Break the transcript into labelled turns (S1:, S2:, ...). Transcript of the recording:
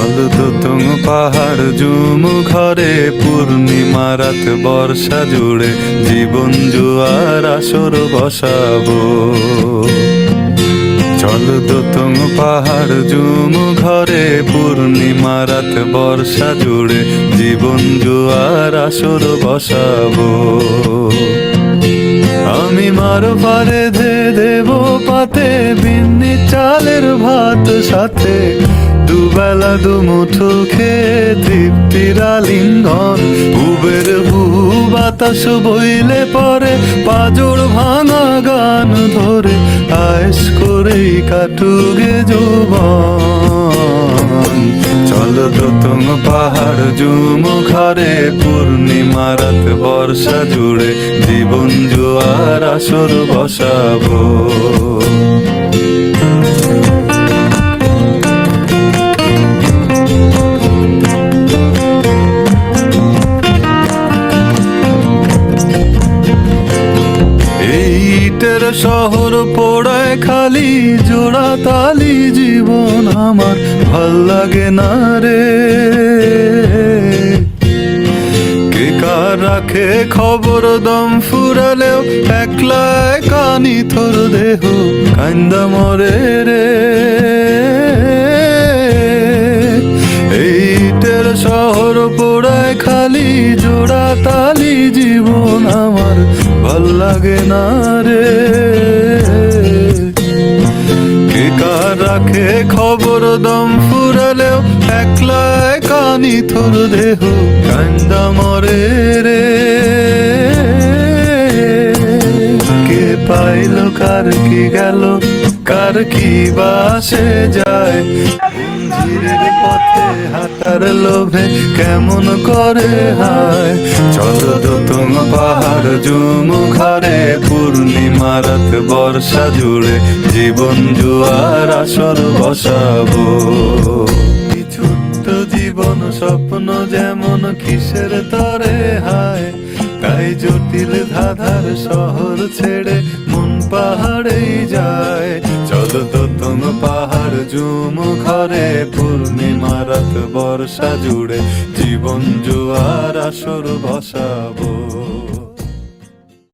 S1: চল দোতং পাহাড় জুম ঘরে পূর্ণিমা রাত বর্ষা জুড়ে জীবন জুয়ার আসর বসাবো। চল দোতং পাহাড় জুম ঘরে পূর্ণিমা রাত বর্ষা জুড়ে জীবন জুয়ার আসর বসাবো। আমি মার পারে ধে দেব পাতে বিন্নি চালের ভাত সাথে দুবেলা দুমুঠো খেয়ে তৃপ্তির আলিঙ্গন। উবের হু বাতাস বইলে পরে পাজর ভাঙা গান ধরে আয়েস করেই কাটুগে যৌবন। চল দোতং পাহাড় জুম ঘরে পূর্ণিমা রাত বর্ষা জুড়ে জীবন জুয়ার আসর বসাবো। ইটের শহর পোড়ায় খালি জোড়া তালি জীবন আমার ভাল লাগে না রে। কে কার রাখে খবর দম ফুরালেও একলা কানি তোর দেহ কান্দা মরে রে। ইটের শহর পোড়ায় খালি জোড়া তালি জীবন আমার ভাল লাগে না রে। কে কার রাখে খবর দম ফুরালেও একলা কানি তোর দেহ কান্দা মরে রে। কে পাইল কার কি গেল কার কি বাসে যায় মঞ্জিরের পথে হাঁটার লোভে কেমন করে হায়। চল দোতং পাহাড় জুম ঘরে পূর্ণিমা রাত বর্ষা জুড়ে জীবন জুয়ার আসর বসাবো। ছোট্ট জীবন স্বপ্ন যেমন কিসের তরে হায় তাই জটিল ধাঁধার শহর ছেড়ে মন পাহাড়েই যায়। চল দোতং পাহাড় জুম ঘরে পূর্ণিমা রাত বর্ষা জুড়ে জীবন জুয়ার আসর বসাবো।